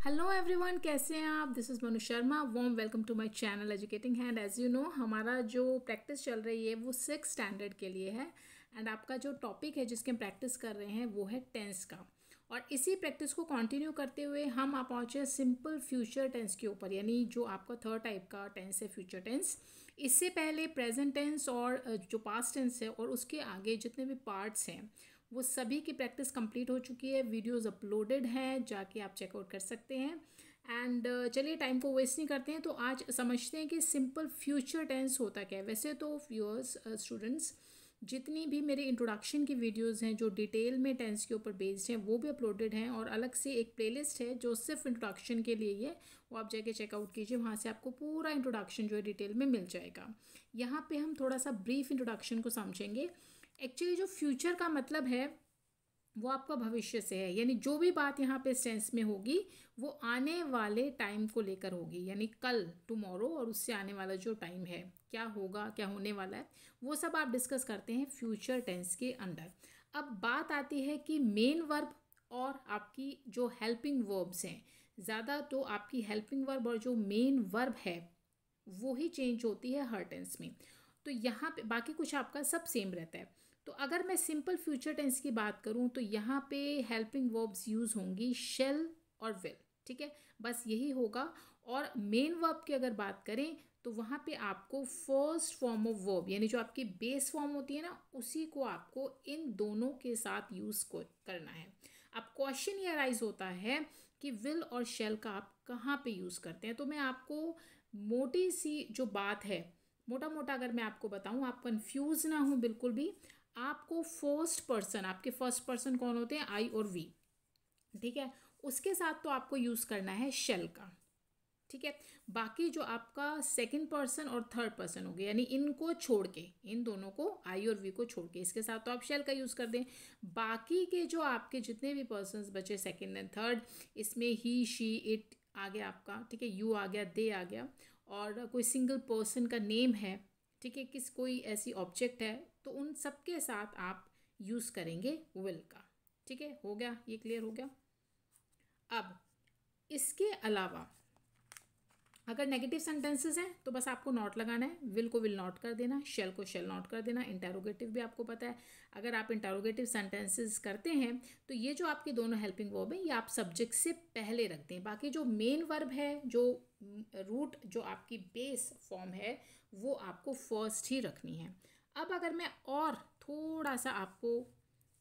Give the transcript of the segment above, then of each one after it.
Hello everyone, कैसे हैं आप। This is Manu Sharma. Warm welcome to my channel educating hand. As you know, हमारा जो प्रैक्टिस चल रही है वो 6 स्टैंडर्ड के लिए है। एंड आपका जो टॉपिक है जिसके हम प्रैक्टिस कर रहे हैं वो है टेंस का। और इसी प्रैक्टिस को कंटिन्यू करते हुए हम आप पहुँचे सिंपल फ्यूचर टेंस के ऊपर, यानी जो आपका थर्ड टाइप का टेंस है फ्यूचर टेंस। इससे पहले प्रेजेंट टेंस और जो पास्ट टेंस है और उसके आगे जितने भी पार्ट्स हैं वो सभी की प्रैक्टिस कंप्लीट हो चुकी है। वीडियोस अपलोडेड हैं, जाके आप चेकआउट कर सकते हैं। एंड चलिए टाइम को वेस्ट नहीं करते हैं, तो आज समझते हैं कि सिंपल फ्यूचर टेंस होता क्या है। वैसे तो व्यूअर्स स्टूडेंट्स, जितनी भी मेरी इंट्रोडक्शन की वीडियोस हैं जो डिटेल में टेंस के ऊपर बेस्ड हैं वो भी अपलोडेड हैं, और अलग से एक प्लेलिस्ट है जो सिर्फ इंट्रोडक्शन के लिए ही है, वो आप जाके चेकआउट कीजिए। वहाँ से आपको पूरा इंट्रोडक्शन जो है डिटेल में मिल जाएगा। यहाँ पे हम थोड़ा सा ब्रीफ इंट्रोडक्शन को समझेंगे। एक्चुअली जो फ्यूचर का मतलब है वो आपका भविष्य से है, यानी जो भी बात यहाँ पे टेंस में होगी वो आने वाले टाइम को लेकर होगी, यानी कल, टुमारो, और उससे आने वाला जो टाइम है, क्या होगा, क्या होने वाला है, वो सब आप डिस्कस करते हैं फ्यूचर टेंस के अंदर। अब बात आती है कि मेन वर्ब और आपकी जो हेल्पिंग वर्ब्स हैं। ज़्यादा तो आपकी हेल्पिंग वर्ब और जो मेन वर्ब है वो ही चेंज होती है हर टेंस में। तो यहाँ पे बाकी कुछ आपका सब सेम रहता है। तो अगर मैं सिंपल फ्यूचर टेंस की बात करूँ तो यहाँ पे हेल्पिंग वर्ब्स यूज़ होंगी शेल और विल, ठीक है, बस यही होगा। और मेन वर्ब की अगर बात करें तो वहाँ पे आपको फर्स्ट फॉर्म ऑफ वर्ब, यानी जो आपकी बेस फॉर्म होती है ना, उसी को आपको इन दोनों के साथ यूज़ करना है। अब क्वेश्चन ये अराइज होता है कि विल और शेल का आप कहाँ पे यूज़ करते हैं। तो मैं आपको मोटी सी जो बात है, मोटा मोटा अगर मैं आपको बताऊं, आप कंफ्यूज ना हो बिल्कुल भी। आपको फर्स्ट पर्सन, आपके फर्स्ट पर्सन कौन होते हैं, आई और वी, ठीक है, उसके साथ तो आपको यूज़ करना है शेल का, ठीक है। बाकी जो आपका सेकंड पर्सन और थर्ड पर्सन हो गए, यानी इनको छोड़ के, इन दोनों को, आई और वी को छोड़ के, इसके साथ तो आप शेल का यूज़ कर दें। बाकी के जो आपके जितने भी पर्सन्स बचे, सेकंड एंड थर्ड, इसमें ही, शी, इट आ गया आपका, ठीक है, यू आ गया, दे आ गया, और कोई सिंगल पर्सन का नेम है, ठीक है, कोई ऐसी ऑब्जेक्ट है, तो उन सब के साथ आप यूज़ करेंगे विल का, ठीक है। हो गया, ये क्लियर हो गया। अब इसके अलावा अगर नेगेटिव सेंटेंसेस हैं तो बस आपको नॉट लगाना है, विल को विल नॉट कर देना, शेल को शेल नॉट कर देना। इंटरोगेटिव भी आपको पता है, अगर आप इंटरोगेटिव सेंटेंसेस करते हैं तो ये जो आपके दोनों हेल्पिंग वर्ब है ये आप सब्जेक्ट से पहले रखते हैं। बाकी जो मेन वर्ब है, जो रूट, जो आपकी बेस फॉर्म है, वो आपको फर्स्ट ही रखनी है। अब अगर मैं और थोड़ा सा आपको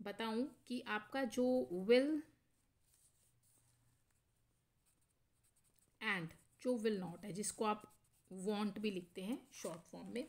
बताऊं कि आपका जो विल एंड जो विल नॉट है, जिसको आप वॉन्ट भी लिखते हैं शॉर्ट फॉर्म में,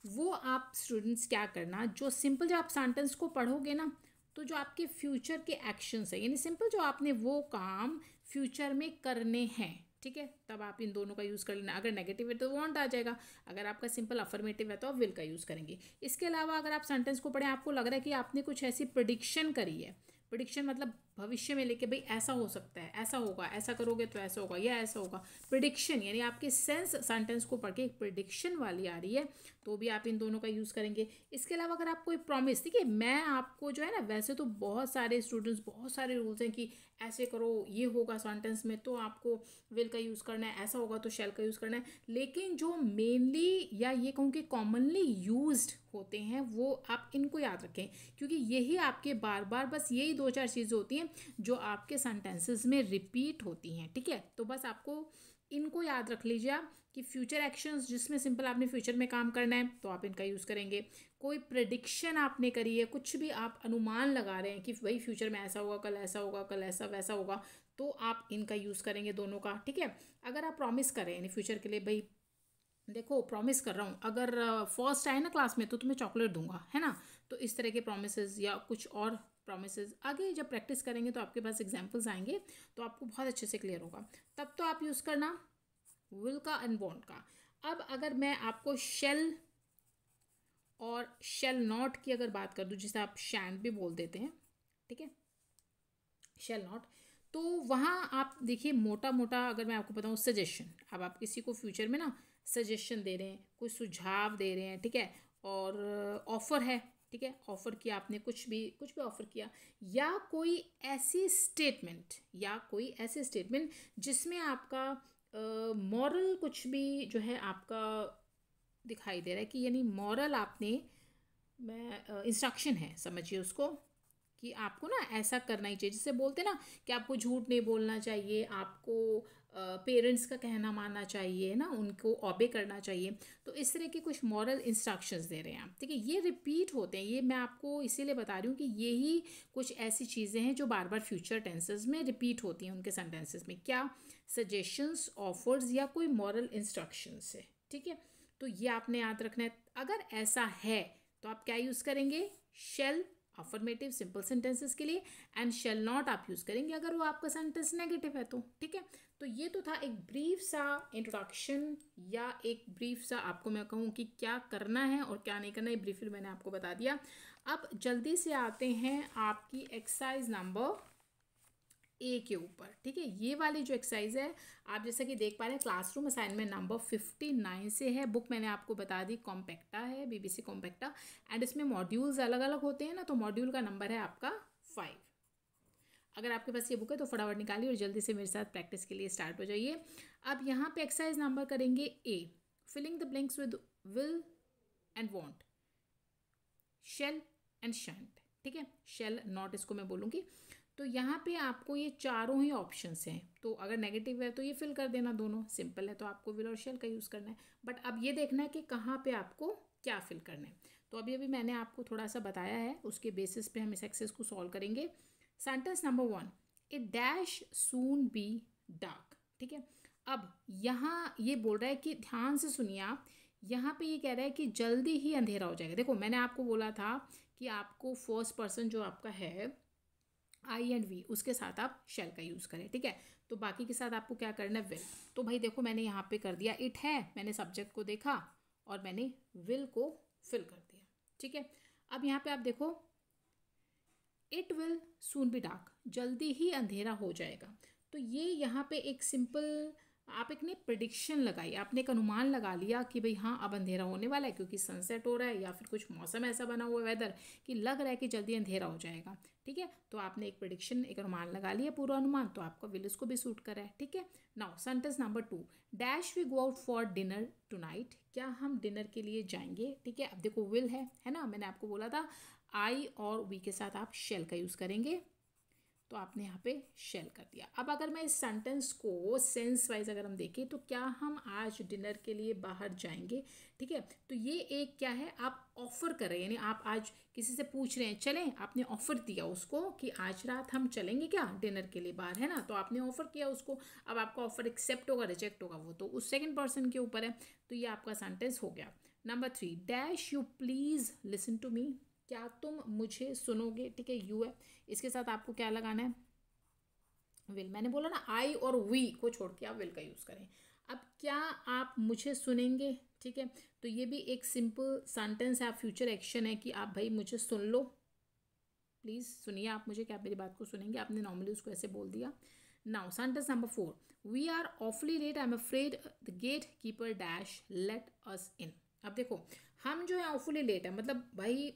वो आप स्टूडेंट्स क्या करना, जो सिंपल जब आप सेंटेंस को पढ़ोगे ना, तो जो आपके फ्यूचर के एक्शंस है, यानी सिंपल जो आपने वो काम फ्यूचर में करने हैं, ठीक है, तब आप इन दोनों का यूज़ कर लेना। अगर नेगेटिव है तो वॉन्ट आ जाएगा, अगर आपका सिंपल अफर्मेटिव है तो आप विल का यूज़ करेंगे। इसके अलावा अगर आप सेंटेंस को पढ़ें, आपको लग रहा है कि आपने कुछ ऐसी प्रिडिक्शन करी है, प्रिडिक्शन मतलब भविष्य में लेके, भाई ऐसा हो सकता है, ऐसा होगा, ऐसा करोगे तो ऐसा होगा, या ऐसा होगा। प्रिडिक्शन यानी आपके सेंस सेंटेंस को पढ़ के एक प्रिडिक्शन वाली आ रही है, तो भी आप इन दोनों का यूज़ करेंगे। इसके अलावा अगर आप कोई प्रॉमिस, देखिए मैं आपको जो है ना, वैसे तो बहुत सारे स्टूडेंट्स, बहुत सारे रूल्स हैं कि ऐसे करो, ये होगा सेंटेंस में तो आपको विल का यूज़ करना है, ऐसा होगा तो शेल का यूज़ करना है। लेकिन जो मेनली, या ये कहूँ कि कॉमनली यूज्ड होते हैं, वो आप इनको याद रखें, क्योंकि यही आपके बार बार, बस यही 2-4 चीज़ें होती हैं जो आपके सेंटेंसेस में रिपीट होती हैं, ठीक है। तो बस आपको इनको याद रख लीजिए आप, कि फ्यूचर एक्शंस जिसमें सिंपल आपने फ्यूचर में काम करना है तो आप इनका यूज़ करेंगे। कोई प्रेडिक्शन आपने करी है, कुछ भी आप अनुमान लगा रहे हैं कि भाई फ्यूचर में ऐसा होगा, कल ऐसा होगा, कल ऐसा वैसा होगा, तो आप इनका यूज़ करेंगे दोनों का, ठीक है। अगर आप प्रॉमिस करें यानी फ्यूचर के लिए, भाई देखो प्रॉमिस कर रहा हूँ, अगर फर्स्ट आए ना क्लास में तो तुम्हें चॉकलेट दूंगा, है ना, तो इस तरह के प्रॉमिसेस या कुछ और प्रॉमिसेस आगे जब प्रैक्टिस करेंगे तो आपके पास एग्जांपल्स आएंगे, तो आपको बहुत अच्छे से क्लियर होगा। तब तो आप यूज़ करना विल का एंड वॉन्ट का। अब अगर मैं आपको शेल और शेल नॉट की अगर बात कर दूँ, जिसे आप शैंड भी बोल देते हैं, ठीक है, शेल नॉट, तो वहाँ आप देखिए मोटा मोटा अगर मैं आपको बताऊँ, सजेशन, अब आप किसी को फ्यूचर में ना सजेशन दे रहे हैं, कोई सुझाव दे रहे हैं, ठीक है, और ऑफर है, ठीक है, ऑफ़र किया आपने, कुछ भी ऑफ़र किया, या कोई ऐसी स्टेटमेंट जिसमें आपका मॉरल कुछ भी जो है आपका दिखाई दे रहा है, कि यानी मॉरल आपने इंस्ट्रक्शन है, समझिए उसको, कि आपको ना ऐसा करना ही चाहिए। जिसे बोलते ना कि आपको झूठ नहीं बोलना चाहिए, आपको पेरेंट्स का कहना मानना चाहिए ना, उनको ओबे करना चाहिए। तो इस तरह के कुछ मॉरल इंस्ट्रक्शंस दे रहे हैं आप, ठीक है। ये रिपीट होते हैं, ये मैं आपको इसीलिए बता रही हूँ कि यही कुछ ऐसी चीज़ें हैं जो बार बार फ्यूचर टेंसेस में रिपीट होती हैं उनके सेंटेंसेस में। क्या? सजेशंस, ऑफर्स या कोई मॉरल इंस्ट्रक्शंस है, ठीक है। तो ये आपने याद रखना है। अगर ऐसा है तो आप क्या यूज़ करेंगे? शेल, अफर्मेटिव सिंपल सेंटेंसेस के लिए, एंड शेल नॉट आप यूज़ करेंगे अगर वो आपका सेंटेंस नेगेटिव है तो, ठीक है। तो ये तो था एक ब्रीफ सा इंट्रोडक्शन, या एक ब्रीफ सा आपको मैं कहूँ कि क्या करना है और क्या नहीं करना है, ब्रीफली मैंने आपको बता दिया। अब जल्दी से आते हैं आपकी एक्सरसाइज नंबर ए के ऊपर, ठीक है। ये वाली जो एक्सरसाइज है, आप जैसा कि देख पा रहे हैं, क्लासरूम असाइनमेंट नंबर 59 से है। बुक मैंने आपको बता दी कॉम्पैक्टा है, BBC कॉम्पैक्टा, एंड इसमें मॉड्यूल्स अलग अलग होते हैं ना, तो मॉड्यूल का नंबर है आपका 5। अगर आपके पास ये बुक है तो फटाफट निकालिए और जल्दी से मेरे साथ प्रैक्टिस के लिए स्टार्ट हो जाइए। अब यहाँ पे एक्सरसाइज नंबर करेंगे A, filling the blanks with will and won't, shall and shan't, ठीक है। शेल नॉट इसको मैं बोलूँगी। तो यहाँ पे आपको ये चारों ही ऑप्शंस हैं, तो अगर नेगेटिव है तो ये फिल कर देना, दोनों सिंपल है, तो आपको विल और शेल का यूज़ करना है। बट अब ये देखना है कि कहाँ पे आपको क्या फिल करना है। तो अभी मैंने आपको थोड़ा सा बताया है, उसके बेसिस पे हम इस एक्सरसाइज को सॉल्व करेंगे। Sentence number 1, it dash soon be dark, ठीक है। अब यहाँ ये बोल रहा है कि ध्यान से सुनिए आप, यहाँ पे ये कह रहा है कि जल्दी ही अंधेरा हो जाएगा। देखो मैंने आपको बोला था कि आपको फर्स्ट पर्सन जो आपका है आई एंड वी, उसके साथ आप शेल का यूज़ करें, ठीक है। तो बाकी के साथ आपको क्या करना है? विल। तो भाई देखो मैंने यहाँ पे कर दिया, इट है, मैंने सब्जेक्ट को देखा और मैंने विल को फिल कर दिया, ठीक है। अब यहाँ पे आप देखो, it will soon be dark, जल्दी ही अंधेरा हो जाएगा। तो ये यहाँ पे एक सिंपल आप एक ने प्रिडिक्शन लगाई, आपने एक अनुमान लगा लिया कि भाई हाँ अब अंधेरा होने वाला है, क्योंकि सनसेट हो रहा है या फिर कुछ मौसम ऐसा बना हुआ है वेदर कि लग रहा है कि जल्दी अंधेरा हो जाएगा, ठीक है। तो आपने एक प्रिडिक्शन, एक अनुमान लगा लिया, पूरा अनुमान, तो आपका विल इसको भी सूट करा है, ठीक है। Now sentence number 2, dash we go out for dinner tonight, क्या हम डिनर के लिए जाएंगे, ठीक है। अब देखो विल है ना, मैंने आपको बोला था आई और वी के साथ आप शेल का यूज़ करेंगे, तो आपने यहाँ पे शेल कर दिया। अब अगर मैं इस सेंटेंस को सेंस वाइज अगर हम देखें तो क्या हम आज डिनर के लिए बाहर जाएंगे, ठीक है। तो ये एक क्या है, आप ऑफर कर रहे हैं, यानी आप आज किसी से पूछ रहे हैं चलें, आपने ऑफर दिया उसको कि आज रात हम चलेंगे क्या डिनर के लिए बाहर, है ना। तो आपने ऑफर किया उसको, अब आपका ऑफर एक्सेप्ट होगा रिजेक्ट होगा वो तो उस सेकेंड पर्सन के ऊपर है। तो ये आपका सेंटेंस हो गया। Number 3, dash you please listen to me, क्या तुम मुझे सुनोगे, ठीक है। यू है, इसके साथ आपको क्या लगाना है? विल। मैंने बोला ना आई और वी को छोड़ के आप विल का यूज़ करें। अब क्या आप मुझे सुनेंगे, ठीक है। तो ये भी एक सिंपल सेंटेंस है, आप फ्यूचर एक्शन है कि आप भाई मुझे सुन लो, प्लीज़ सुनिए आप मुझे, क्या आप मेरी बात को सुनेंगे, आपने नॉर्मली उसको ऐसे बोल दिया। Now sentence number 4, we are awfully late, I am afraid the gate keeper dash let us in. अब देखो हम जो है ऑफुली लेट है, मतलब भाई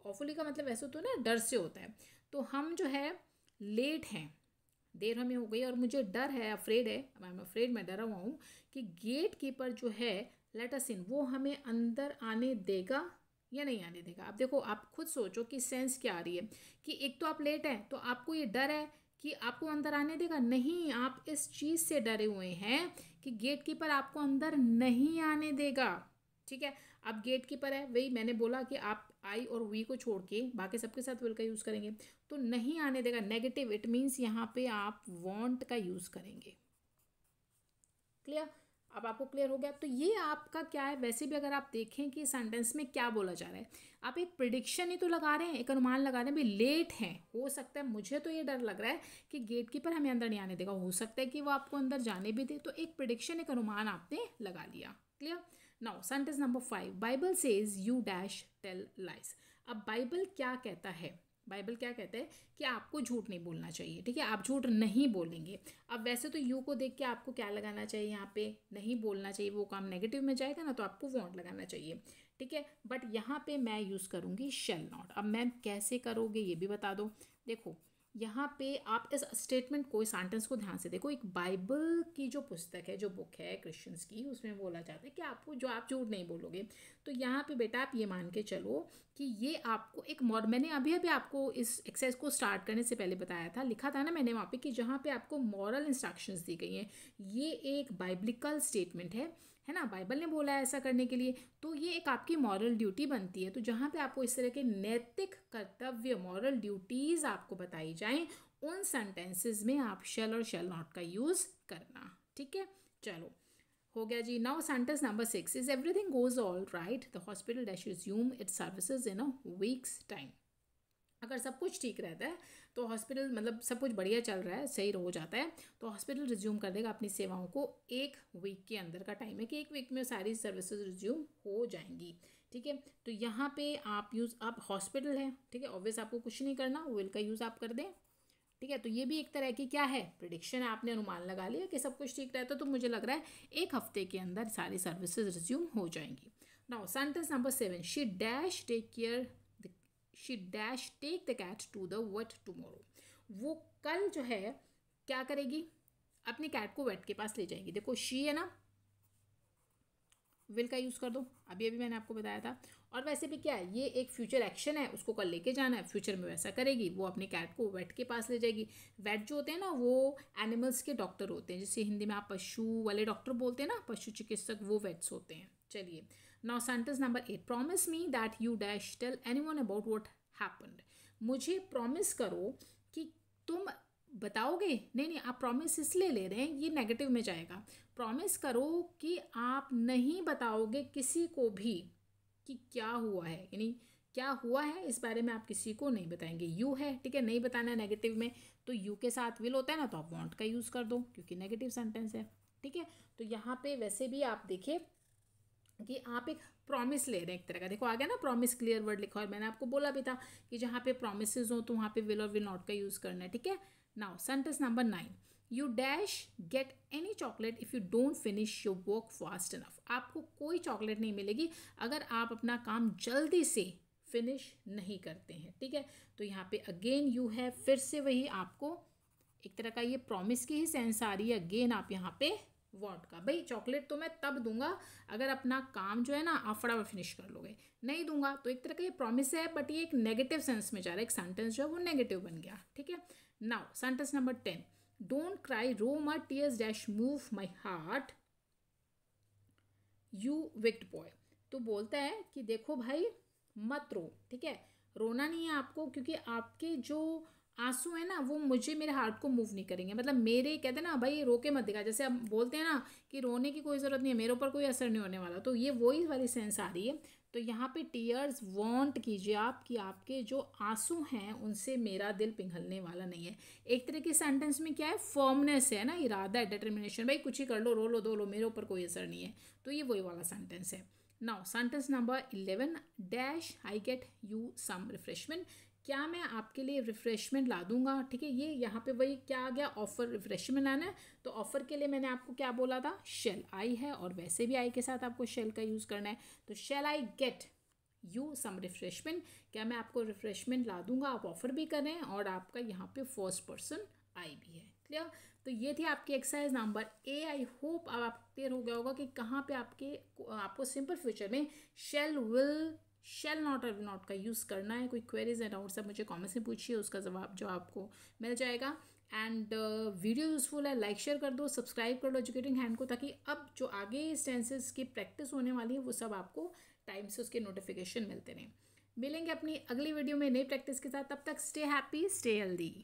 ऑफुली का मतलब ऐसे होता है ना, डर से होता है। तो हम जो है लेट हैं, देर हमें हो गई और मुझे डर है, अफ्रेड है, आई एम अफ्रेड, मैं डरा हुआ हूँ कि गेट कीपर जो है लेट अस इन, वो हमें अंदर आने देगा या नहीं आने देगा। अब देखो आप खुद सोचो कि सेंस क्या आ रही है, कि एक तो आप लेट हैं तो आपको ये डर है कि आपको अंदर आने देगा नहीं, आप इस चीज़ से डरे हुए हैं कि गेट कीपर आपको अंदर नहीं आने देगा, ठीक है। अब गेट कीपर है, वही मैंने बोला कि आप आई और वी को छोड़ के बाकी सबके साथ विल का यूज़ करेंगे, तो नहीं आने देगा नेगेटिव, इट मीन्स यहाँ पे आप वांट का यूज़ करेंगे। क्लियर? अब आपको क्लियर हो गया। तो ये आपका क्या है, वैसे भी अगर आप देखें कि सेंटेंस में क्या बोला जा रहा है, आप एक प्रिडिक्शन ही तो लगा रहे हैं, एक अनुमान लगा रहे हैं, भाई लेट हैं, हो सकता है मुझे तो ये डर लग रहा है कि गेट कीपर हमें अंदर नहीं आने देगा, हो सकता है कि वो आपको अंदर जाने भी दे, तो एक प्रिडिक्शन, एक अनुमान आपने लगा लिया। Clear? Now sentence number 5, Bible says you dash tell lies. अब बाइबल क्या कहता है, बाइबल क्या कहता है कि आपको झूठ नहीं बोलना चाहिए, ठीक है, आप झूठ नहीं बोलेंगे। अब वैसे तो यू को देख के आपको क्या लगाना चाहिए, यहाँ पे नहीं बोलना चाहिए, वो काम नेगेटिव में जाएगा ना, तो आपको वॉन्ट लगाना चाहिए, ठीक है। बट यहाँ पे मैं यूज़ करूँगी शैल नॉट। अब मैम कैसे करोगे ये भी बता दो। देखो यहाँ पे आप इस स्टेटमेंट को, इस सेंटेंस को ध्यान से देखो। एक बाइबल की जो पुस्तक है, जो बुक है क्रिश्चियंस की, उसमें बोला जाता है कि आपको जो आप झूठ नहीं बोलोगे। तो यहाँ पे बेटा आप ये मान के चलो कि ये आपको एक मैंने अभी अभी आपको इस एक्सरसाइज को स्टार्ट करने से पहले बताया था, लिखा था ना मैंने वहाँ पे कि जहाँ पे आपको मॉरल इंस्ट्रक्शंस दी गई हैं, ये एक बाइबलिकल स्टेटमेंट है ना, बाइबल ने बोला है ऐसा करने के लिए, तो ये एक आपकी मॉरल ड्यूटी बनती है। तो जहाँ पे आपको इस तरह के नैतिक कर्तव्य, मॉरल ड्यूटीज़ आपको बताई जाएं, उन सेंटेंसेस में आप शैल और शैल नॉट का यूज़ करना, ठीक है। चलो हो गया जी। Now sentence number 6 is everything goes all right the hospital dash resume its services in a week's time. अगर सब कुछ ठीक रहता है तो हॉस्पिटल, मतलब सब कुछ बढ़िया चल रहा है, सही हो जाता है, तो हॉस्पिटल रिज्यूम कर देगा अपनी सेवाओं को 1 वीक के अंदर का टाइम है कि 1 वीक में सारी सर्विसेज रिज्यूम हो जाएंगी, ठीक है। तो यहाँ पे आप हॉस्पिटल है, ठीक है, ऑब्वियस आपको कुछ नहीं करना, विल का यूज़ आप कर दें, ठीक है। तो ये भी एक तरह की क्या है, प्रिडिक्शन है, आपने अनुमान लगा लिया कि सब कुछ ठीक रहता है, तो मुझे लग रहा है 1 हफ्ते के अंदर सारी सर्विसेज रिज्यूम हो जाएंगी। Now sentence number 7 she dash take the cat to the vet tomorrow. वो कल जो है क्या करेगी, अपनी कैट को वेट के पास ले जाएगी। देखो शी है ना, विल का यूज़ कर दो, अभी अभी मैंने आपको बताया था। और वैसे भी क्या है, ये एक फ्यूचर एक्शन है, उसको कल लेके जाना है, फ्यूचर में वैसा करेगी, वो अपनी कैट को वेट के पास ले जाएगी। वेट जो होते हैं ना, वो एनिमल्स के डॉक्टर होते हैं, जिसे हिंदी में आप पशु वाले डॉक्टर बोलते हैं ना, पशु चिकित्सक, वो वेट्स होते हैं। चलिए now sentence number 8 promise me that you dash tell anyone about what happened. मुझे प्रॉमिस करो कि तुम बताओगे, नहीं आप प्रॉमिस इसलिए ले रहे हैं, ये नेगेटिव में जाएगा। प्रॉमिस करो कि आप नहीं बताओगे किसी को भी कि क्या हुआ है, यानी क्या हुआ है इस बारे में आप किसी को नहीं बताएंगे। यू है, ठीक है, नहीं बताना नेगेटिव में, तो यू के साथ विल होता है ना, तो आप वांट का यूज़ कर दो क्योंकि नेगेटिव सेंटेंस है, ठीक है। तो यहाँ पे वैसे भी आप देखिए कि आप एक प्रॉमिस ले रहे हैं एक तरह का। देखो आ गया ना, प्रॉमिस क्लियर वर्ड लिखा, और मैंने आपको बोला भी था कि जहाँ पे प्रोमिसेस हो तो वहाँ पे विल और विल नॉट का यूज़ करना है, ठीक है। Now sentence number 9 you dash get any chocolate if you don't finish your work fast enough. आपको कोई चॉकलेट नहीं मिलेगी अगर आप अपना काम जल्दी से फिनिश नहीं करते हैं, ठीक है। तो यहाँ पे अगेन यू है, फिर से वही आपको एक तरह का ये प्रॉमिस की ही सेंस आ रही है। अगेन आप यहाँ पे वॉट का, भाई चॉकलेट तो मैं तब दूंगा अगर अपना काम जो है ना आप फटाफट फिनिश कर लोगे, नहीं दूंगा। तो एक तरह का ये प्रॉमिस है, बट ये एक नेगेटिव सेंस में जा रहा है, एक सेंटेंस जो है वो नेगेटिव बन गया, ठीक है। Now sentence number 10 don't cry row my tears dash move my heart you wicked boy. तो बोलता है कि देखो भाई मत रो, ठीक है, रोना नहीं है आपको, क्योंकि आपके जो आंसू है ना वो मुझे, मेरे हार्ट को मूव नहीं करेंगे। मतलब मेरे कहते हैं ना भाई रो के मत दिखा, जैसे हम बोलते हैं ना कि रोने की कोई ज़रूरत नहीं है, मेरे ऊपर कोई असर नहीं होने वाला, तो ये वही वाली सेंस आ रही है। तो यहाँ पे टीयर्स वांट कीजिए आप कि आपके जो आंसू हैं उनसे मेरा दिल पिघलने वाला नहीं है। एक तरह के सेंटेंस में क्या है, फर्मनेस है ना, इरादा है, डिटर्मिनेशन, भाई कुछ ही कर लो, रो लो, दो लो, मेरे ऊपर कोई असर नहीं है। तो ये वही वाला सेंटेंस है। Now sentence number 11 dash I get you some refreshment. क्या मैं आपके लिए रिफ्रेशमेंट ला दूंगा, ठीक है। ये यहाँ पे वही क्या आ गया, ऑफर रिफ्रेशमेंट आना है, तो ऑफर के लिए मैंने आपको क्या बोला था, शेल आई है, और वैसे भी आई के साथ आपको शेल का यूज़ करना है। तो shall I get you some refreshment, क्या मैं आपको रिफ्रेशमेंट ला दूंगा, आप ऑफर भी कर रहे हैं, और आपका यहाँ पे फर्स्ट पर्सन आई भी है, क्लियर। तो ये थी आपकी exercise number A. I hope अब आप क्लियर हो गया होगा कि कहाँ पे आपको सिंपल फ्यूचर में शेल, विल, शेल नॉट और विल नॉट का यूज़ करना है। कोई क्वेरीज एंड डाउट्स आप मुझे कमेंट्स में पूछिए, उसका जवाब जो आपको मिल जाएगा। एंड वीडियो यूज़फुल है, लाइक शेयर कर दो, सब्सक्राइब कर लो एजुकेटिंग हैंड को, ताकि अब जो आगे टेंसेस की प्रैक्टिस होने वाली है वो सब आपको टाइम से उसके नोटिफिकेशन मिलते रहें। मिलेंगे अपनी अगली वीडियो में नई प्रैक्टिस के साथ, तब तक स्टे हैप्पी, स्टे हेल्दी।